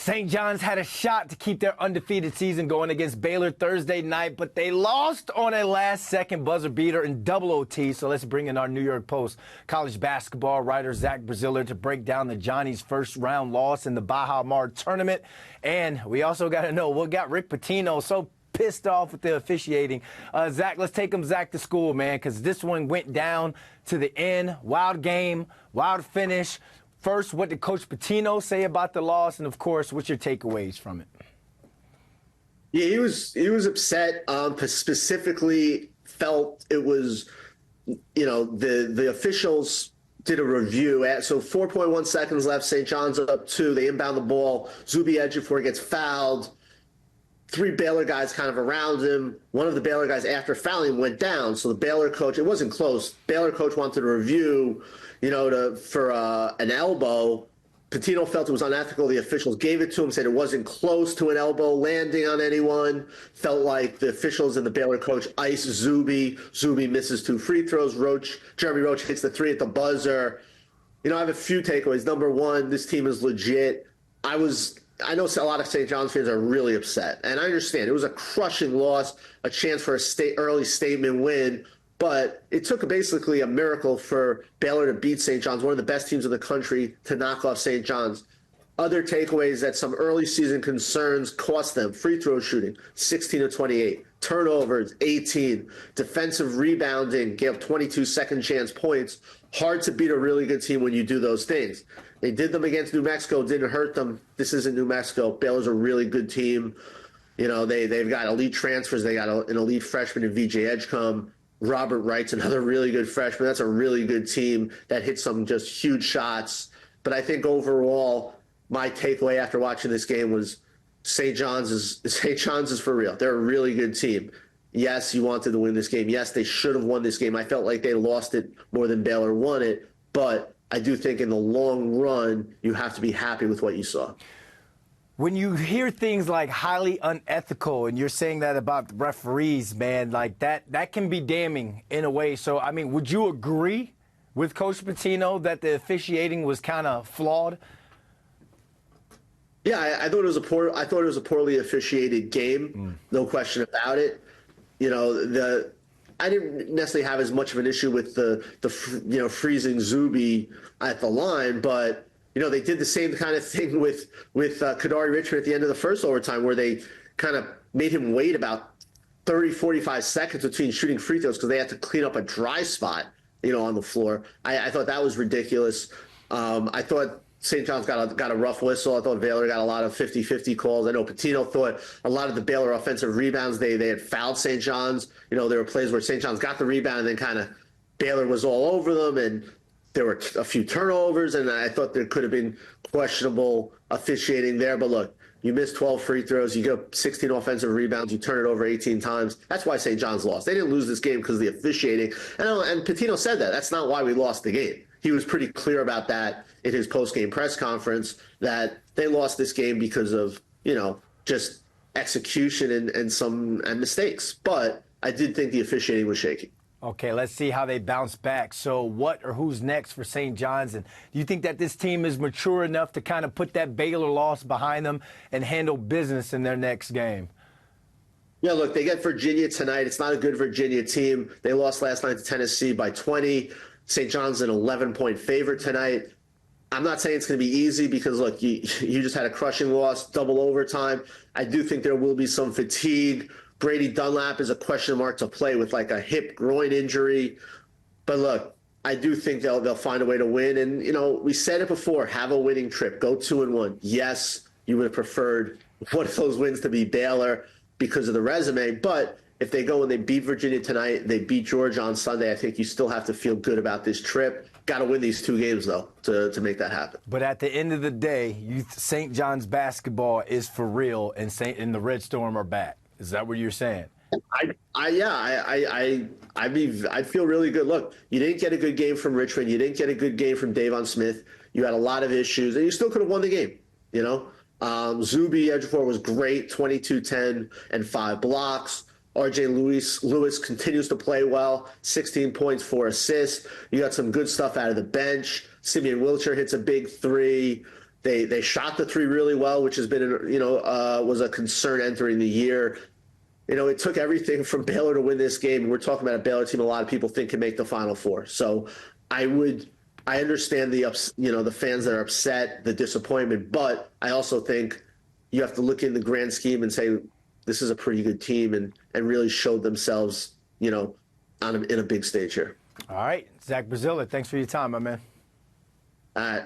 St. John's had a shot to keep their undefeated season going against Baylor Thursday night, but they lost on a last-second buzzer beater in double OT. So let's bring in our New York Post college basketball writer, Zach Braziller, to break down the Johnnies' first-round loss in the Baha Mar tournament. And we also got to know what got Rick Pitino so pissed off with the officiating. Zach, let's take him Zach to school, man, because this one went down to the end. Wild game, wild finish. First, what did Coach Pitino say about the loss? And, of course, what's your takeaways from it? Yeah, he was upset. Specifically felt it was, the officials did a review. So 4.1 seconds left. St. John's up 2. They inbound the ball. Zuby Ejiofor gets fouled. 3 Baylor guys kind of around him. One of the Baylor guys, after fouling, went down. So the Baylor coach, it wasn't close. Baylor coach wanted to review, for an elbow. Pitino felt it was unethical. The officials gave it to him, said it wasn't close to an elbow landing on anyone. Felt like the officials and the Baylor coach ice Zuby. Zuby misses 2 free throws. Jeremy Roach hits the 3 at the buzzer. I have a few takeaways. Number one, this team is legit. I know a lot of St. John's fans are really upset, and I understand. It was a crushing loss, a chance for a early statement win, but it took basically a miracle for Baylor to beat St. John's, one of the best teams in the country, to knock off St. John's. Other takeaways that some early season concerns cost them: free throw shooting, 16 of 28, turnovers, 18, defensive rebounding, gave 22 second chance points. Hard to beat a really good team when you do those things. They did them against New Mexico, didn't hurt them. This isn't New Mexico. Baylor's a really good team. They've got elite transfers. They got an elite freshman in VJ Edgecombe. Robert Wright's another really good freshman. That's a really good team that hit some just huge shots. But I think overall, my takeaway after watching this game was St. John's is for real. They're a really good team. Yes, you wanted to win this game. Yes, they should have won this game. I felt like they lost it more than Baylor won it. But I do think in the long run, you have to be happy with what you saw. When you hear things like highly unethical, and you're saying that about the referees, man, like that can be damning in a way. So, I mean, would you agree with Coach Pitino that the officiating was kind of flawed? Yeah, I thought it was a poorly officiated game, no question about it. I didn't necessarily have as much of an issue with the freezing Zuby at the line, but they did the same kind of thing with Kadari Richmond at the end of the first overtime, where they kind of made him wait about 30, 45 seconds between shooting free throws because they had to clean up a dry spot, on the floor. I thought that was ridiculous. I thought St. John's got a rough whistle. I thought Baylor got a lot of 50-50 calls. I know Pitino thought a lot of the Baylor offensive rebounds, they had fouled St. John's. There were plays where St. John's got the rebound and then kind of Baylor was all over them, and there were a few turnovers, and I thought there could have been questionable officiating there. But look, you missed 12 free throws, you get 16 offensive rebounds, you turn it over 18 times. That's why St. John's lost. They didn't lose this game because of the officiating. And Pitino said that. That's not why we lost the game. He was pretty clear about that in his post-game press conference, that they lost this game because of, just execution and mistakes. But I did think the officiating was shaky. Okay, let's see how they bounce back. So what or who's next for St. John's? And do you think that this team is mature enough to kind of put that Baylor loss behind them and handle business in their next game? Yeah, look, they get Virginia tonight. It's not a good Virginia team. They lost last night to Tennessee by 20. St. John's an 11-point favorite tonight. I'm not saying it's going to be easy because, look, you just had a crushing loss, double overtime. I do think there will be some fatigue. Brady Dunlap is a question mark to play with, like a hip groin injury. But look, I do think they'll find a way to win. And, we said it before, have a winning trip. Go 2-1. Yes, you would have preferred one of those wins to be Baylor because of the resume. But if they go and they beat Virginia tonight, they beat Georgia on Sunday, I think you still have to feel good about this trip. Got to win these 2 games, though, to make that happen. But at the end of the day, St. John's basketball is for real, and the Red Storm are back. Is that what you're saying? I feel really good. Look, you didn't get a good game from Richmond. You didn't get a good game from Davon Smith. You had a lot of issues, and you still could have won the game, Zuby Ejiofor was great, 22, 10, and 5 blocks. RJ Lewis continues to play well, 16 points, 4 assists. You got some good stuff out of the bench. Simeon Wilcher hits a big 3. They shot the three really well, which has been, was a concern entering the year. It took everything from Baylor to win this game. We're talking about a Baylor team a lot of people think can make the Final Four. So I understand the fans that are upset, the disappointment, but I also think you have to look in the grand scheme and say this is a pretty good team and really showed themselves, in a big stage here. All right, Zach Braziller, thanks for your time, my man. All right.